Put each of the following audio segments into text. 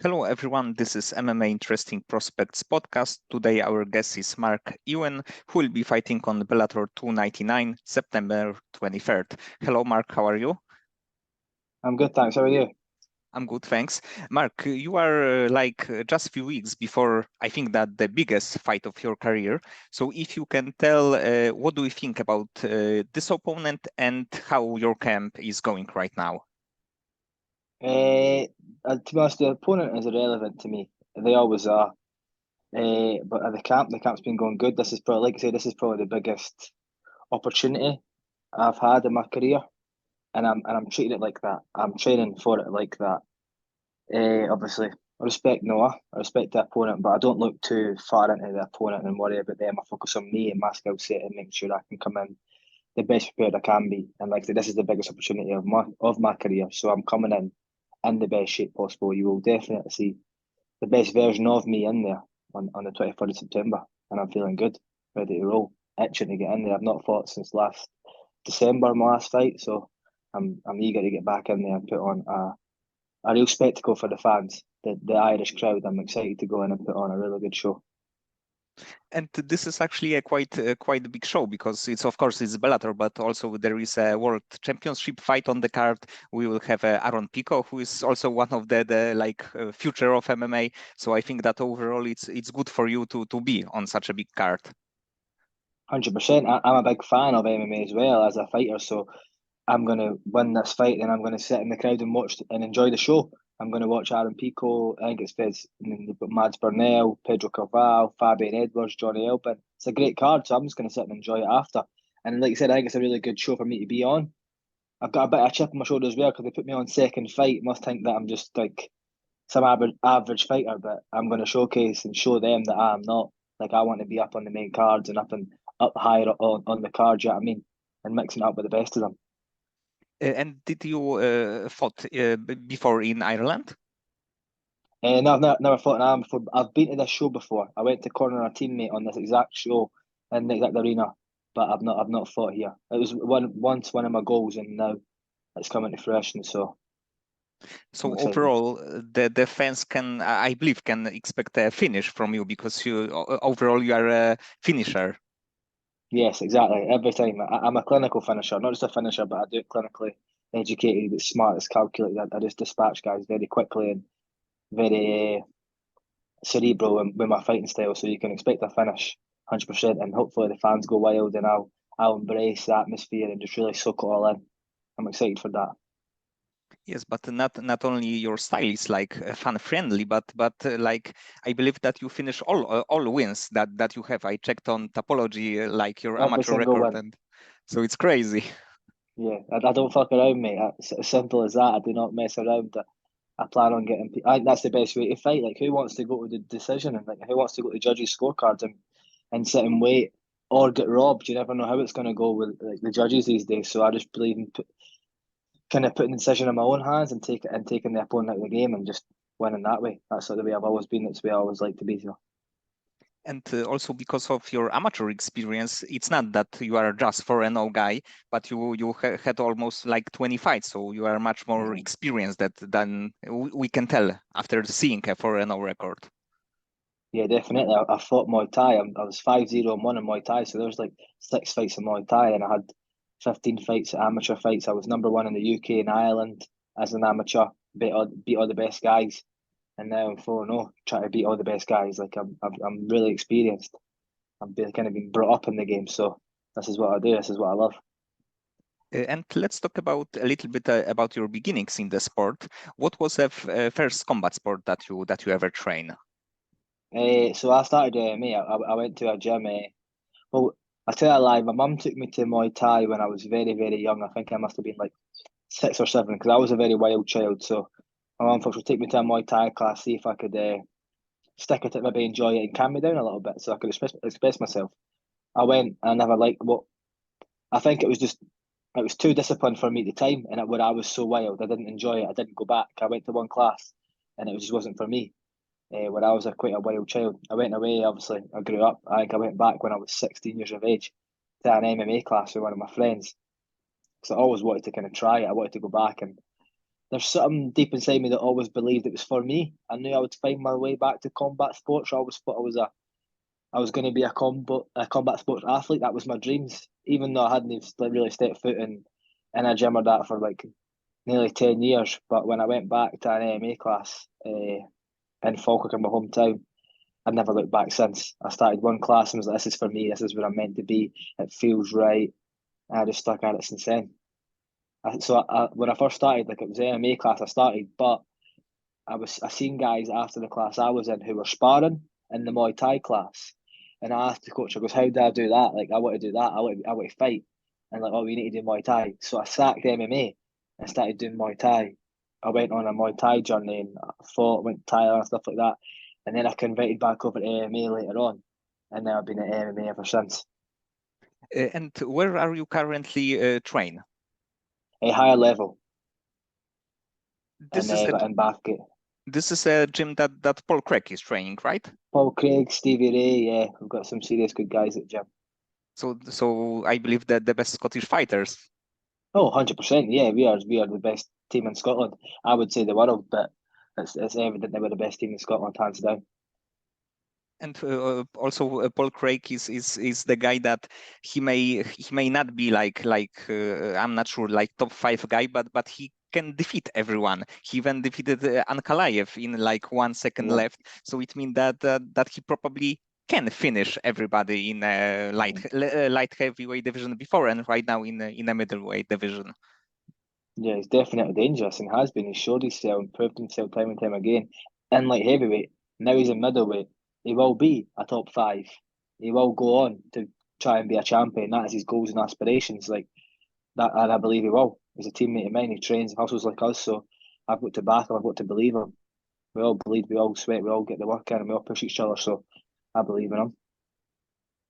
Hello everyone, this is MMA Interesting Prospects podcast. Today our guest is Mark Ewen, who will be fighting on Bellator 299, September 23rd. Hello Mark, how are you? I'm good, thanks. How are you? I'm good, thanks. Mark, you are just a few weeks before, I think that the biggest fight of your career. So if you can tell, what do you think about this opponent and how your camp is going right now? To be honest, the opponent is irrelevant to me. They always are. But at the camp's been going good. This is probably, like I say, this is probably the biggest opportunity I've had in my career, and I'm treating it like that. I'm training for it like that. Obviously, I respect Noah. I respect the opponent, but I don't look too far into the opponent and worry about them. I focus on me and my skill set and make sure I can come in the best prepared I can be. And like I said, this is the biggest opportunity of my career. So I'm coming in the best shape possible. You will definitely see the best version of me in there on the 23rd of September. And I'm feeling good, ready to roll, itching to get in there. I've not fought since last December, my last fight. So I'm eager to get back in there and put on a real spectacle for the fans, the Irish crowd. I'm excited to go in and put on a really good show. And this is actually a quite a big show because it's of course it's Bellator, but also there is a World Championship fight on the card. We will have Aaron Pico, who is also one of the future of MMA. So I think that overall it's good for you to be on such a big card. 100%. I'm a big fan of MMA as well as a fighter, so I'm going to win this fight, and I'm going to sit in the crowd and watch and enjoy the show. I'm going to watch Aaron Pico. I think it's Fez, and then you've got Mads Burnell, Pedro Carvalho, Fabian Edwards, Johnny Elpin. It's a great card, so I'm just going to sit and enjoy it after. And like I said, I think it's a really good show for me to be on. I've got a bit of a chip on my shoulder as well because they put me on second fight. Must think that I'm just like some average fighter, but I'm going to showcase and show them that I'm not. Like I want to be up on the main cards and up higher on the card. You know what I mean? And mixing it up with the best of them. And did you fought before in Ireland? No, I've never fought an arm before. I've been to this show before. I went to corner a teammate on this exact show in the exact arena, but I've not fought here. It was once one of my goals, and now it's coming to fruition. So I'm So excited. overall, the fans can, I believe, can expect a finish from you because overall you are a finisher. Yes, exactly. Every time I'm a clinical finisher, not just a finisher, but I do it clinically educated, it's smart, it's calculated. I just dispatch guys very quickly and very cerebral with my fighting style. So you can expect a finish, 100%, and hopefully the fans go wild, and I'll embrace the atmosphere and just really soak it all in. I'm excited for that. Yes, but not only your style is like fan friendly, but like I believe that you finish all wins that you have. I checked on Topology, like your Every amateur single record, win. and so it's crazy. Yeah, I don't fuck around, mate. It's as simple as that. I do not mess around. I plan on getting. I think that's the best way to fight. Like, who wants to go to the decision, and like who wants to go to the judges' scorecards and sit and wait or get robbed? You never know how it's going to go with like the judges these days. So I just believe in kind of putting the decision in my own hands and taking the opponent out of the game and just winning that way. That's sort of the way I've always been. That's the way I always like to be. So And also because of your amateur experience, it's not that you are just 4-0 guy, but you had almost like 20 fights, so you are much more mhm. experienced than we can tell after seeing a 4-0 record. Yeah, definitely. I fought Muay Thai. I was 5-0-1 in Muay Thai. So there was like 6 fights in Muay Thai, and I had 15 fights, amateur fights. I was number one in the UK and Ireland as an amateur. Beat all the best guys, and now I'm 4-0, trying to beat all the best guys. Like I'm really experienced. Kind of been brought up in the game, so this is what I do. This is what I love. And let's talk about a little bit about your beginnings in the sport. What was the first combat sport that you ever train? So I started me. I went to a gym. Well, I tell you a lie. My mum took me to Muay Thai when I was very very young. I think I must have been like 6 or 7 because I was a very wild child. So my mum thought she'd take me to a Muay Thai class, see if I could stick at it, maybe enjoy it and calm me down a little bit, so I could express myself. I went and I never liked what I think it was too disciplined for me at the time, and where I was so wild, I didn't enjoy it. I didn't go back. I went to one class, and just wasn't for me. When I was quite a wild child, I went away. Obviously, I grew up. I think I went back when I was 16 years of age to an MMA class with one of my friends because I always wanted to kind of try it. I wanted to go back and there's something deep inside me that always believed it was for me. I knew I would find my way back to combat sports. I always thought I was going to be a combat sports athlete. That was my dreams. Even though I hadn't even really stepped foot in a gym or that for like nearly 10 years. But when I went back to an MMA class in Falkirk, in my hometown, I've never looked back since. I started one class and was like, "This is for me. This is where I'm meant to be. It feels right." And I just stuck at it since then. When I first started, like it was MMA class I started, but I seen guys after the class I was in who were sparring in the Muay Thai class, and I asked the coach, I goes, "How do I do that? Like I want to do that. I want to fight." And like, "Oh, we need to do Muay Thai." So I sacked MMA and started doing Muay Thai. I went on a Muay Thai journey and fought, went to Thailand and stuff like that, and then I converted back over to MMA later on, and now I've been at MMA ever since. And where are you currently train? A higher level This is a in Bathgate. this is a gym that Paul Craig is training, right? Paul Craig, Stevie Ray, yeah, we've got some serious good guys at the gym. So I believe that the best Scottish fighters. Oh, 100%. Yeah, we are the best team in Scotland. I would say the world, but it's evident that we're the best team in Scotland, hands down. And also Paul Craig is the guy that he may not be I'm not sure like top 5 guy, but he can defeat everyone. He even defeated Ankalaev in like 1 second Yeah. left. So it means that he probably can finish everybody in a light heavyweight division before and right now in a middleweight division. Yeah, he's definitely dangerous and has been. He's showed himself and proved himself time and time again. And like heavyweight, now he's in middleweight. He will be a top 5. He will go on to try and be a champion. That is his goals and aspirations. Like that, and I believe he will. He's a teammate of mine. He trains, hustles like us. So I've got to back him. I've got to believe him. We all bleed, we all sweat, we all get the work in, and we all push each other. So I believe in him.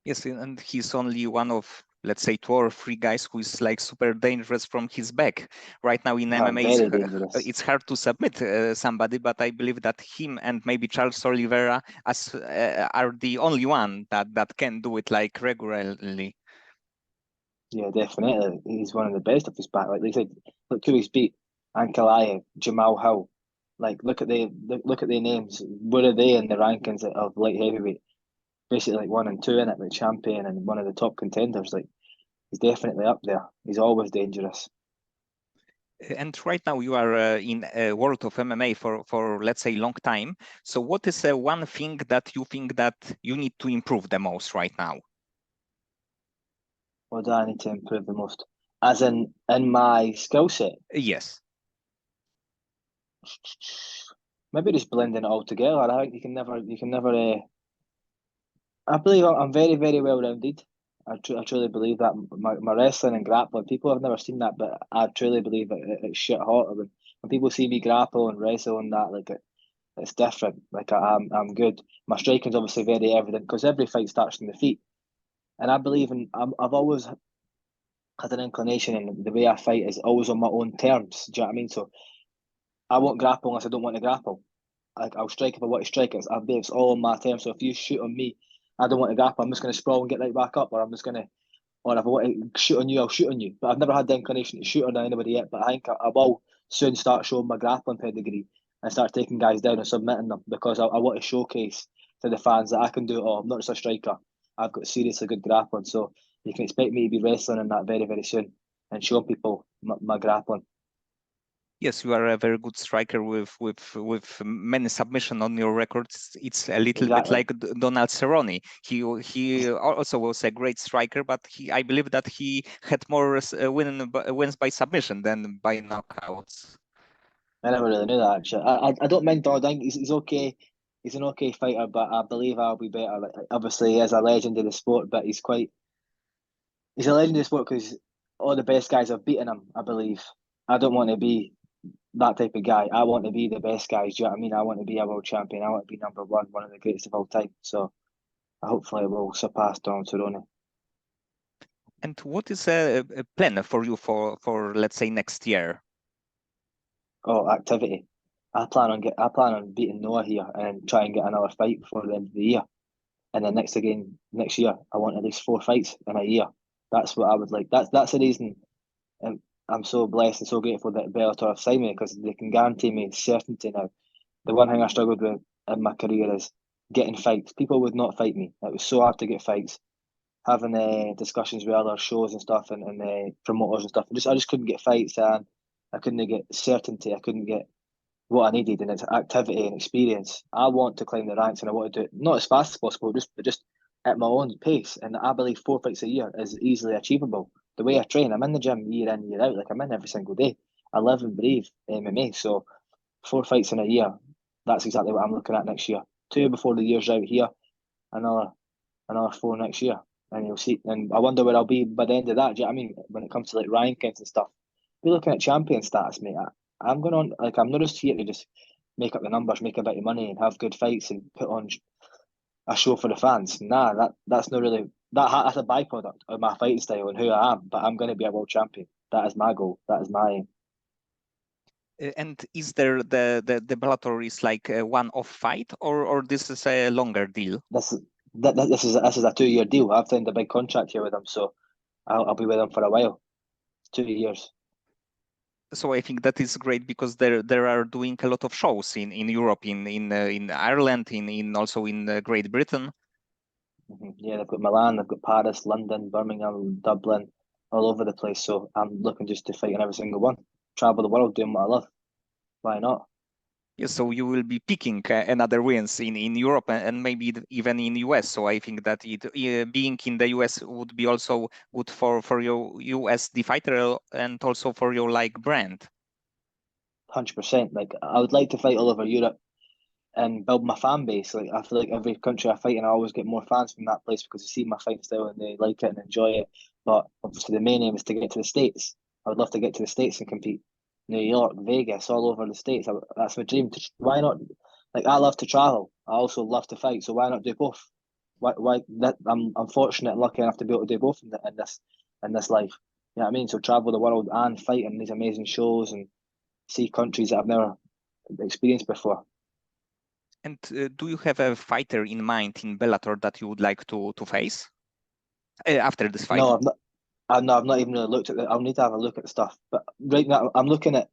Yes, and he's only one of, let's say, 2 or 3 guys who is like super dangerous from his back. Right now in MMA, Very dangerous. it's hard to submit somebody, but I believe that him and maybe Charles Oliveira are the only one that can do it like regularly. Yeah, definitely. He's one of the best of his back. Like they said, look who he's beat: Ankalaev, Jamal Hill. Like look at the names. Where are they in the rankings of light heavyweight? Basically, like 1 and 2 in it, like champion and one of the top contenders. Like he's definitely up there. He's always dangerous. And right now you are in a world of MMA for let's say long time. So what is one thing that you think that you need to improve the most right now? What do I need to improve the most? As in my skill set. Yes. Maybe just blending it all together. I think you can never. I believe I'm very, very well rounded. I truly believe that my wrestling and grappling, people have never seen that, but I truly believe it's shit hot. When people see me grapple and wrestle and that, like it's different. Like I'm good. My striking's obviously very evident because every fight starts from the feet, and I believe in. I've always had an inclination, and the way I fight is always on my own terms. Do you know what I mean? So I won't grapple unless I don't want to grapple. Like I'll strike if I want to strike. It's all on my terms. So if you shoot on me, I don't want to grapple. I'm just going to sprawl and get right back up, or I'm just going to, or if I want to shoot on you, I'll shoot on you. But I've never had the inclination to shoot on anybody yet. But I think I will soon start showing my grappling pedigree and start taking guys down and submitting them because I want to showcase to the fans that I can do it all. I'm not just a striker. I've got seriously good grappling. So you can expect me to be wrestling in that very, very soon and showing people my grappling. Yes, you are a very good striker with many submission on your records. It's a little bit Exactly. like Donald Cerrone. He also was a great striker, but I believe that he had more wins by submission than by knockouts. I never really knew that actually. I don't mind Dodd. I think he's okay. He's an okay fighter, but I believe I'll be better. Like, obviously, he is a legend of the sport, but he's a legend of the sport because all the best guys have beaten him. I believe. I don't want to be that type of guy. I want to be the best guys. Do you know what I mean? I want to be a world champion. I want to be number one of the greatest of all time. So hopefully, we'll surpass Donald Cerrone. And what is a plan for you for let's say next year? Oh, activity. I plan on beating Noah here and try and get another fight before the end of the year. And then next year, I want at least 4 fights in a year. That's what I would like. That's the reason. I'm so blessed and so grateful that Bellator have signed me because they can guarantee me certainty now. The one thing I struggled with in my career is getting fights. People would not fight me. It was so hard to get fights. Having discussions with other shows and stuff and promoters and stuff. I just couldn't get fights and I couldn't get certainty. I couldn't get what I needed, and it's activity and experience. I want to climb the ranks and I want to do it not as fast as possible, just at my own pace. And I believe 4 fights a year is easily achievable. The way I train, I'm in the gym year in, year out, like I'm in every single day. I live and breathe MMA. So 4 fights in a year, that's exactly what I'm looking at next year. 2 before the year's out here, another 4 next year. And you'll see, and I wonder where I'll be by the end of that. Do you know what I mean? When it comes to like rankings and stuff, be looking at champion status, mate. I'm going on like I'm not just here to just make up the numbers, make a bit of money, and have good fights and put on a show for the fans. Nah, that's not really that's a byproduct of my fighting style and who I am. But I'm going to be a world champion. That is my goal. That is my aim. And is there the Bellator is like a one-off fight, or this is a longer deal? This is a 2 year deal. I've signed a big contract here with them, so I'll be with them for a while. 2 years. So I think that is great because there are doing a lot of shows in Europe, in Ireland, in also in Great Britain. Yeah, they've got Milan, they've got Paris, London, Birmingham, Dublin, all over the place. So I'm looking just to fight in every single one. Travel the world doing what I love. Why not? Yeah, so you will be picking another wins in Europe and maybe even in US. So I think that being in the US would be also good for your US the fighter and also for your like brand. 100%. Like I would like to fight all over Europe and build my fan base. Like I feel like every country I fight in, I always get more fans from that place because they see my fighting style and they like it and enjoy it. But obviously, the main aim is to get to the States. I would love to get to the States and compete. New York, Vegas, all over the States. That's my dream. Why not? Like I love to travel. I also love to fight. So why not do both? Why that I'm fortunate and lucky enough to be able to do both in this life. You know what I mean? So travel the world and fight in these amazing shows and see countries that I've never experienced before. And do you have a fighter in mind in Bellator that you would like to face after this fight? No, I've not. I've not even really looked at it. I'll need to have a look at the stuff. But right now, I'm looking at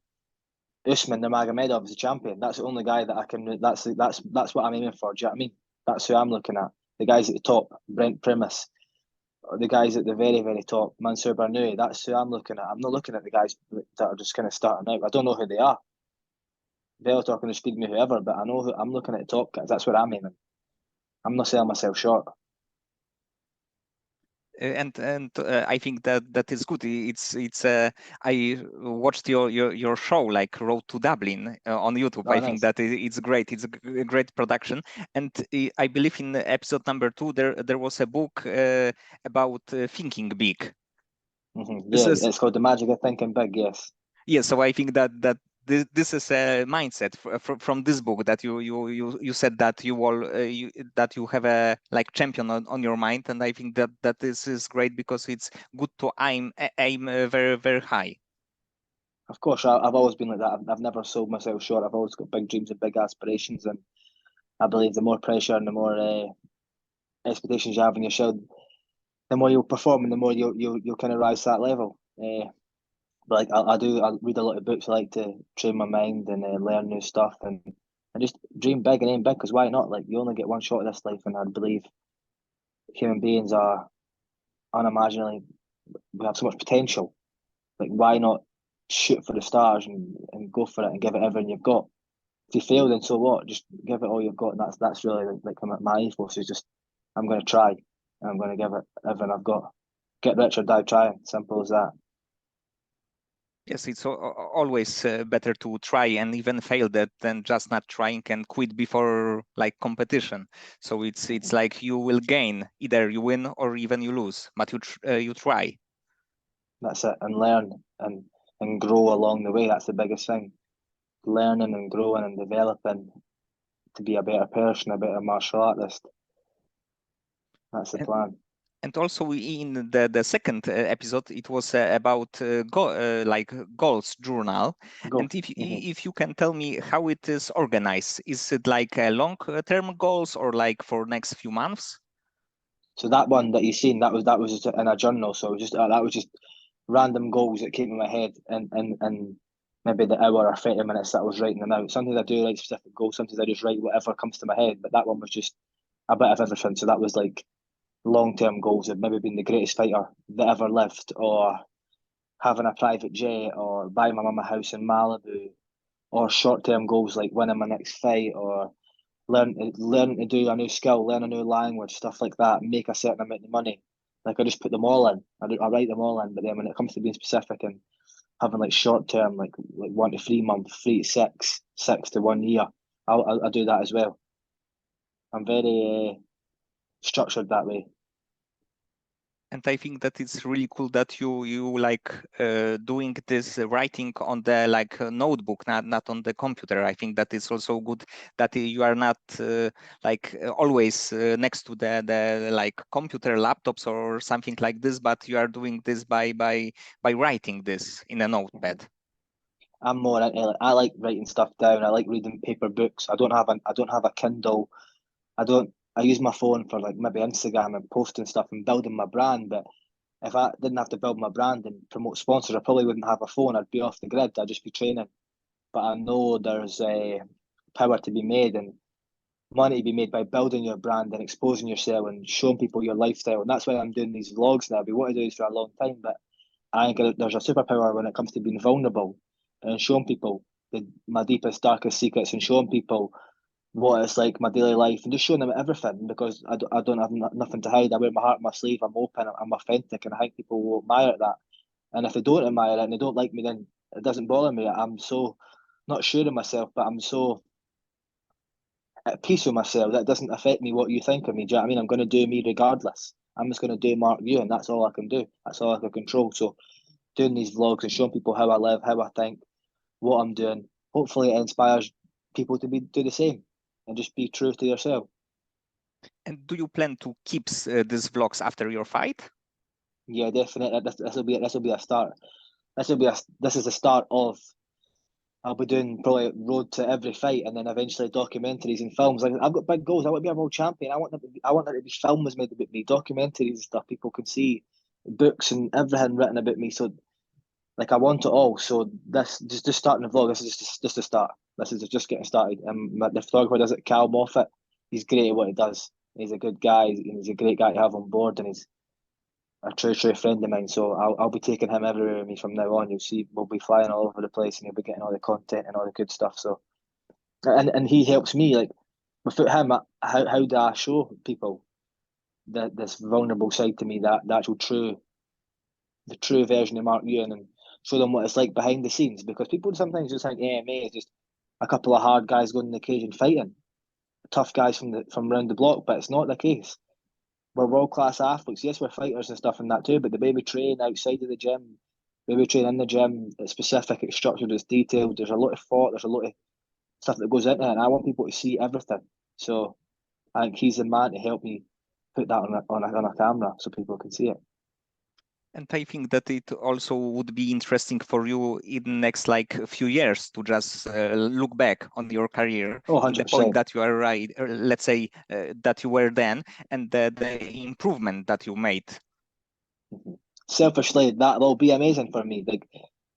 Usman Nurmagomedov as a champion. That's the only guy that I can. That's what I'm aiming for. Do you know what I mean? That's who I'm looking at. The guys at the top, Brent Primus, or the guys at the very, very top, Mansour Barnoui. That's who I'm looking at. I'm not looking at the guys that are just kind of starting out. I don't know who they are. Bellator can just feed me whoever, but I know who I'm looking at the top guys. That's where I'm aiming. I'm not selling myself short. And I think that is good. It's I watched your show like Road to Dublin on YouTube. Oh, I think nice. that it's great. It's a great production, and I believe in episode number 2 there was a book about thinking big. Yeah, it's called The Magic of Thinking Big. Yes. Yeah, so I think that this is a mindset from this book that you said that that you have a like champion on your mind, and I think that this is great because it's good to aim very high. Of course, I've always been like that. I've never sold myself short. I've always got big dreams and big aspirations, and I believe the more pressure and the more expectations you have on your shoulder, the more you'll perform and the more you'll kind of rise to that level. But like I read a lot of books. I like to train my mind and learn new stuff and just dream big and aim big. Because why not? Like you only get one shot at this life, and I believe human beings are unimaginably. We have so much potential. Like why not shoot for the stars and go for it and give it everything you've got? If you fail, then so what? Just give it all you've got, and that's really like my ethos is just I'm going to try and I'm going to give it everything I've got. Get rich or die trying. Simple as that. Yes, it's always better to try and even fail that than just not trying and quit before like competition. So it's like you will gain either you win or even you lose, but you try. That's it, and learn and grow along the way. That's the biggest thing. Learning and growing and developing to be a better person, a better martial artist. That's the And, plan. and also in the second episode, it was about like goals journal. Go. And if you can tell me how it is organized, is it like long term goals or like for next few months? So that one that you seen, that was just in a journal. So just that was just random goals that came in my head, and maybe the hour or 30 minutes that I was writing them out. Sometimes I do write specific goals. Sometimes I just write whatever comes to my head. But that one was just a bit of everything. So that was like long-term goals of maybe being the greatest fighter that ever lived, or having a private jet, or buying my mum a house in Malibu, or short-term goals like winning my next fight, or learn to do a new skill, learn a new language, stuff like that, make a certain amount of money. Like I just put them all in. I write them all in. But then when it comes to being specific and having like short term, like 1 to 3 months, 3 to 6, 6 to 1 year, I do that as well. I'm very structured that way. And I think that it's really cool that you like doing this writing on the like notebook, not on the computer. I think that it's also good that you are not like always next to the like computer laptops or something like this, but you are doing this by writing this in a notepad. I'm more into like, I like writing stuff down. I like reading paper books. I don't have a Kindle. I use my phone for like maybe Instagram and posting stuff and building my brand. But if I didn't have to build my brand and promote sponsors, I probably wouldn't have a phone. I'd be off the grid. I'd just be training. But I know there's a power to be made and money to be made by building your brand and exposing yourself and showing people your lifestyle. And that's why I'm doing these vlogs now. I've been wanting to do this for a long time, but I think there's a superpower when it comes to being vulnerable and showing people my deepest, darkest secrets, and showing people what it's like, my daily life, and just showing them everything, because I don't have nothing to hide. I wear my heart on my sleeve. I'm open. I'm authentic, and I think people will admire that. And if they don't admire it and they don't like me, then it doesn't bother me. I'm so not sure of myself, but I'm so at peace with myself that doesn't affect me what you think of me. Do you know what I mean? I'm going to do me regardless. I'm just going to do Mark you, and that's all I can do. That's all I can control. So doing these vlogs and showing people how I live, how I think, what I'm doing, hopefully it inspires people to do the same and just be true to yourself. And do you plan to keep these vlogs after your fight? Yeah, definitely. This will be a start. This is the start of. I'll be doing probably road to every fight, and then eventually documentaries and films. Like I've got big goals. I want to be a world champion. I want there to be films made about me, documentaries and stuff people can see, books and everything written about me. So like I want it all. So this just starting the vlog. This is just a start. This is just getting started. And the photographer does it, Cal Moffat. He's great at what he does. He's a good guy. He's a great guy to have on board, and he's a true friend of mine. So I'll be taking him everywhere with me from now on. You'll see we'll be flying all over the place, and he'll be getting all the content and all the good stuff. So and he helps me. Like without him, how do I show people that this vulnerable side to me, that the actual the true version of Mark Ewan, and show them what it's like behind the scenes? Because people sometimes just think MMA is just a couple of hard guys going in the cage and fighting, tough guys from around the block, but it's not the case. We're world class athletes. Yes, we're fighters and stuff and that too, but the way we train outside of the gym, the way we train in the gym, it's specific, it's structured, it's detailed. There's a lot of thought, there's a lot of stuff that goes into it, and I want people to see everything. So I think he's the man to help me put that on a camera so people can see it. And I think that it also would be interesting for you in the next like a few years to just look back on your career Oh, in the point 100%. that you are right, let's say that you were then, and the improvement that you made. Mm-hmm. Selfishly, that'll be amazing for me. Like,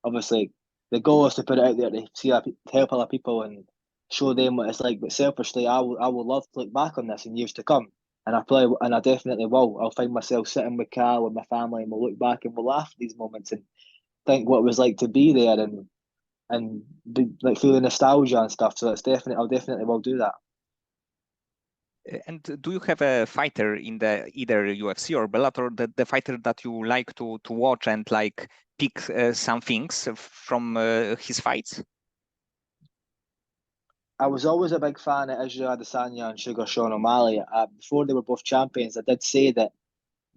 obviously, the goal is to put it out there to to help other people and show them what it's like. But selfishly, I will love to look back on this in years to come, and I definitely will. I'll find myself sitting with Cal with my family, and we'll look back and we'll laugh at these moments and think what it was like to be there and be, like feel the nostalgia and stuff. So I'll definitely will do that. And do you have a fighter in the either UFC or Bellator, the fighter that you like to watch and like pick some things from his fights? I was always a big fan of Israel Adesanya and Sugar Sean O'Malley. Before they were both champions, I did say that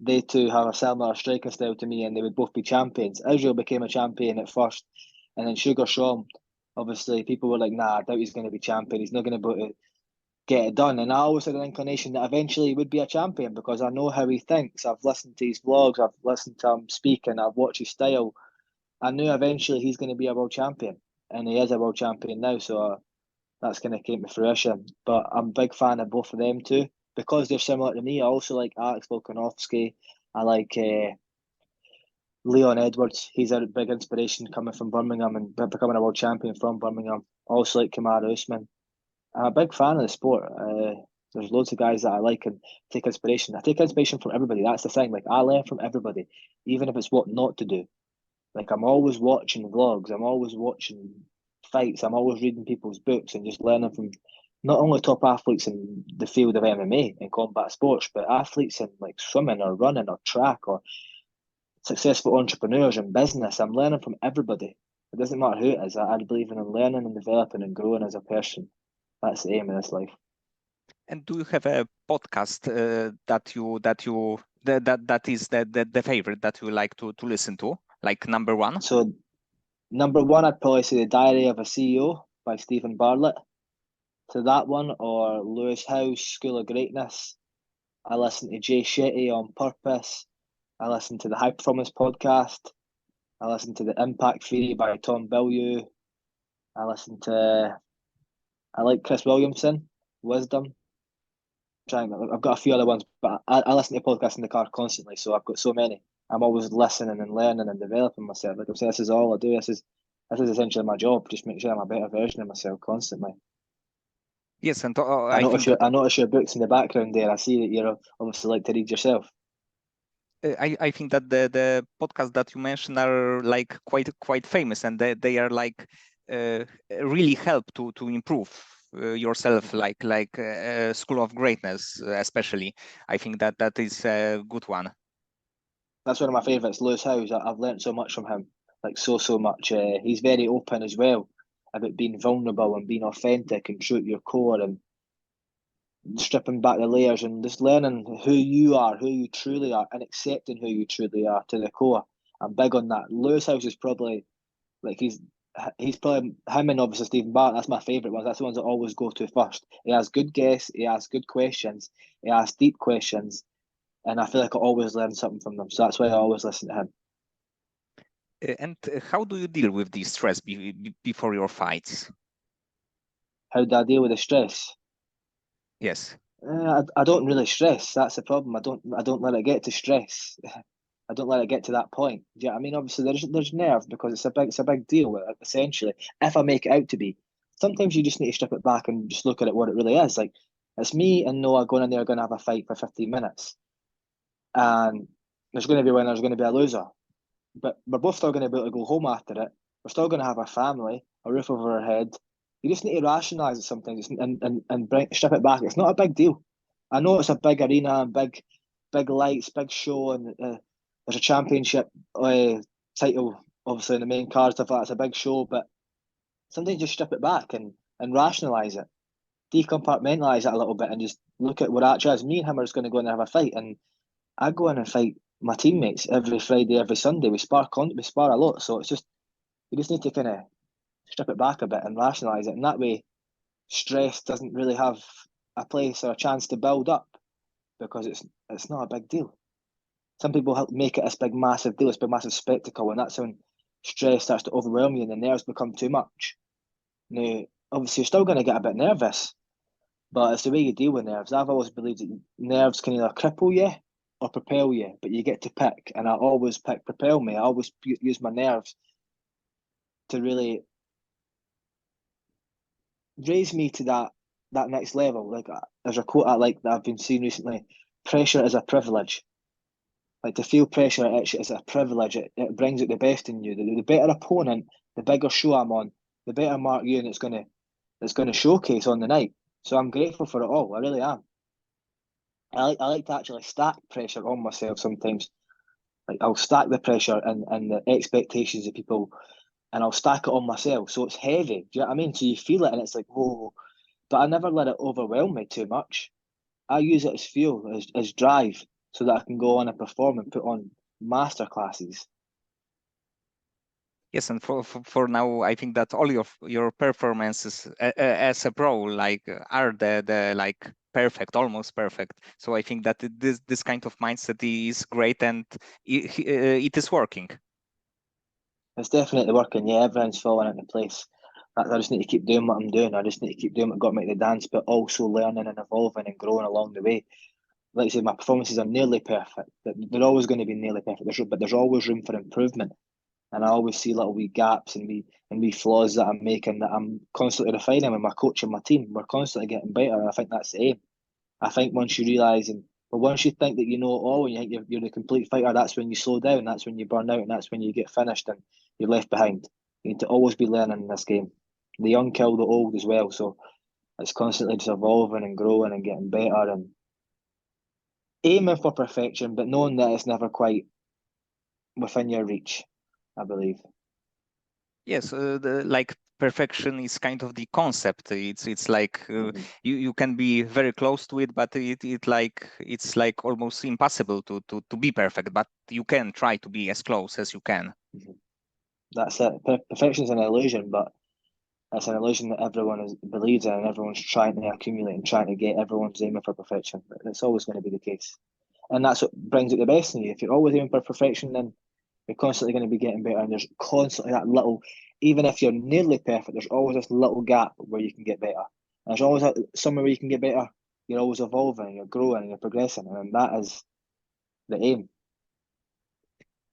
they two have a similar striking style to me and they would both be champions. Israel became a champion at first, and then Sugar Sean, obviously, people were like, nah, I doubt he's going to be champion. He's not going to be able to get it done. And I always had an inclination that eventually he would be a champion because I know how he thinks. I've listened to his vlogs, I've listened to him speak, and I've watched his style. I knew eventually he's going to be a world champion, and he is a world champion now. So that's going to came to fruition. But I'm a big fan of both of them too because they're similar to me. I also like Alex Volkanovski. I like Leon Edwards, he's a big inspiration coming from Birmingham and becoming a world champion from Birmingham. Also like Kamaru Usman. I'm a big fan of the sport. There's loads of guys that I like and take inspiration. I take inspiration from everybody. That's the thing. Like I learn from everybody, even if it's what not to do. Like I'm always watching vlogs. I'm always watching fights. I'm always reading people's books and just learning from not only top athletes in the field of MMA and combat sports, but athletes in like swimming or running or track or successful entrepreneurs in business. I'm learning from everybody. It doesn't matter who it is. I believe in learning and developing and growing as a person. That's the aim of this life. And do you have a podcast that is the favorite that you like to listen to, like number one? So number one, I'd probably say The Diary of a CEO by Stephen Bartlett. To that one, or Lewis Howe's School of Greatness. I listen to Jay Shetty on Purpose. I listen to the High Performance Podcast. I listen to The Impact Theory by Tom Bilyeu. I like Chris Williamson, Wisdom. I've got a few other ones, but I listen to podcasts in the car constantly, so I've got so many. I'm always listening and learning and developing myself. Like I'm saying, this is all I do. This is essentially my job. Just make sure I'm a better version of myself constantly. Yes, and I I think that notice your books in the background there. I see that you're obviously like to read yourself. I think that the podcasts that you mentioned are like quite famous, and they are like really help to improve yourself, like School of Greatness, especially. I think that is a good one. That's one of my favourites, Lewis Howes. I've learned so much from him, like so much. He's very open as well about being vulnerable and being authentic and true to your core and stripping back the layers and just learning who you are, who you truly are, and accepting who you truly are to the core. I'm big on that. Lewis House is probably like he's probably him and obviously Stephen Barrett. That's my favourite ones. That's the ones that I always go to first. He has good guests. He asks good questions. He asks deep questions, and I feel like I always learn something from them. So that's why I always listen to him. And how do you deal with the stress before your fights? How do I deal with the stress? Yes. I don't really stress. That's the problem. I don't let it get to stress. I don't let it get to that point. Do you know what I mean? Obviously, there's nerves because it's a big deal. Essentially, if I make it out to be, sometimes you just need to strip it back and just look at it what it really is. Like it's me and Noah going in there going to have a fight for 15 minutes, and there's going to be a winner, there's going to be a loser, but we're both still going to be able to go home after it. We're still going to have our family, a roof over our head. You just need to rationalize it sometimes and strip it back. It's not a big deal. I know it's a big arena and big lights, big show, and there's a championship title, obviously, in the main card, stuff like that. It's a big show, but sometimes just strip it back and rationalise it, decompartmentalise it a little bit, and just look at what actually is. Me and him are just going to go in and have a fight, and I go in and fight my teammates every Friday, every Sunday. We spar a lot, so it's just we just need to kind of strip it back a bit and rationalise it, and that way, stress doesn't really have a place or a chance to build up because it's not a big deal. Some people help make it this big massive deal, this big massive spectacle, and that's when stress starts to overwhelm you and the nerves become too much. Now, obviously, you're still going to get a bit nervous, but it's the way you deal with nerves. I've always believed that nerves can either cripple you or propel you, but you get to pick, and I always pick propel me. I always use my nerves to really raise me to that next level. Like there's a quote I like that I've been seeing recently: "Pressure is a privilege." Like to feel pressure is a privilege. It brings out the best in you. The better opponent, the bigger show I'm on, the better mark you, and it's gonna showcase on the night. So I'm grateful for it all. I really am. I like to actually stack pressure on myself sometimes. Like I'll stack the pressure and the expectations of people, and I'll stack it on myself. So it's heavy. Do you know what I mean? So you feel it, and it's like whoa. But I never let it overwhelm me too much. I use it as fuel, as drive, so that I can go on and perform and put on master classes. Yes, and for now, I think that all your performances as a pro are the like perfect, almost perfect. So I think that this kind of mindset is great, and it is working. It's definitely working. Yeah, everything's falling into place. I just need to keep doing what I'm doing. I just need to keep doing what got me to dance, but also learning and evolving and growing along the way. like I say, my performances are nearly perfect. They're always going to be nearly perfect. But there's always room for improvement, and I always see little wee gaps and wee flaws that I'm making that I'm constantly refining with my coach and my team. We're constantly getting better, and I think that's the aim. I think once you realise but once you think that you know it all and you think you're the complete fighter, that's when you slow down, that's when you burn out, and that's when you get finished and you're left behind. You need to always be learning in this game. The young kill the old as well, so it's constantly just evolving and growing and getting better and aiming for perfection, but knowing that it's never quite within your reach, I believe. Yes, like perfection is kind of the concept. It's like you can be very close to it, but it's like almost impossible to be perfect. But you can try to be as close as you can. That's it. Perfection is an illusion, but it's an illusion that everyone believes in, and everyone's trying to accumulate and trying to get. Everyone's aiming for perfection. It's always going to be the case, and that's what brings out the best in you. If you're always aiming for perfection, then you're constantly going to be getting better, and there's constantly that little. Even if you're nearly perfect, there's always this little gap where you can get better. And there's always somewhere where you can get better. You're always evolving, you're growing, and you're progressing, and that is the aim.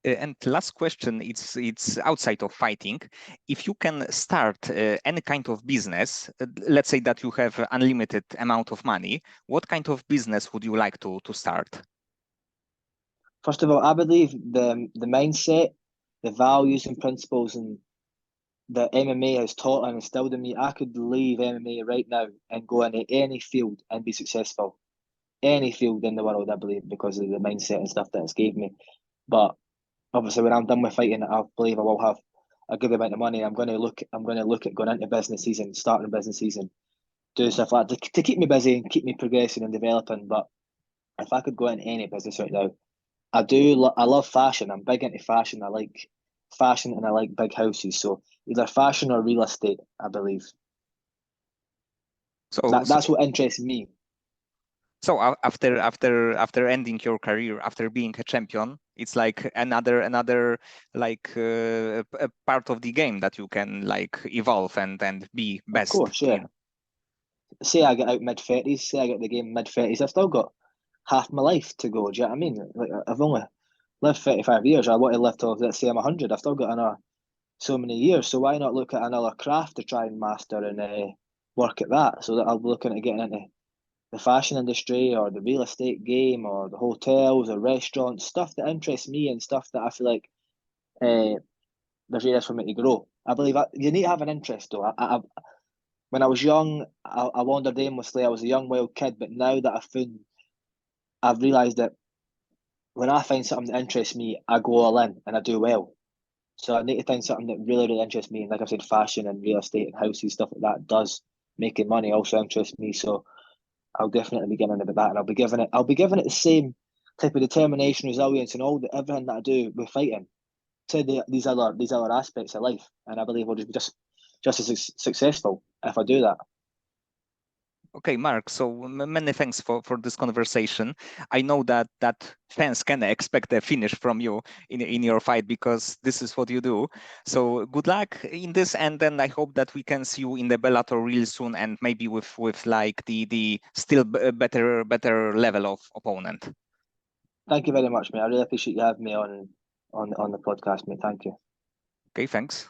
And last question, it's outside of fighting. If you can start any kind of business, let's say that you have unlimited amount of money, what kind of business would you like to start? First of all, I believe the mindset, the values and principles, and that MMA has taught and instilled in me. I could leave MMA right now and go into any field and be successful. Any field in the world, I believe, because of the mindset and stuff that it's gave me. But obviously, when I'm done with fighting, I believe I will have a good amount of money. I'm going to look at going into business season, starting business season, do stuff like that to keep me busy and keep me progressing and developing. But if I could go into any business right now, I love fashion. I'm big into fashion. I like fashion and I like big houses. So either fashion or real estate, I believe. That's what interests me. So after ending your career, after being a champion, it's like another like a part of the game that you can like evolve and be best. Of course, yeah. Say I get out mid-30s, say I get the game mid-30s, I've still got half my life to go. Do you know what I mean? Like I've only lived 35 years. I want to live till, let's say, I'm 100. I've still got another so many years. So why not look at another craft to try and master and work at that? So that I'll be looking at getting into the fashion industry or the real estate game or the hotels or restaurants, stuff that interests me and stuff that I feel like there's areas for me to grow. I believe you need to have an interest though. When I was young, I wandered aimlessly. I was a young wild kid, but now that I've realised that when I find something that interests me, I go all in and I do well. So I need to find something that really, really interests me. And like I said, fashion and real estate and houses, stuff like that does making money also interests me. So I'll definitely be getting about that, and I'll be giving it the same type of determination, resilience, and everything that I do with fighting to these other aspects of life. And I believe I'll just be just as successful if I do that. Okay, Mark, so many thanks for this conversation. I know that fans can expect a finish from you in your fight because this is what you do. So good luck in this, and then I hope that we can see you in the Bellator real soon, and maybe with like the still better level of opponent. Thank you very much, mate. I really appreciate you having me on the podcast, mate. Thank you. Okay, thanks.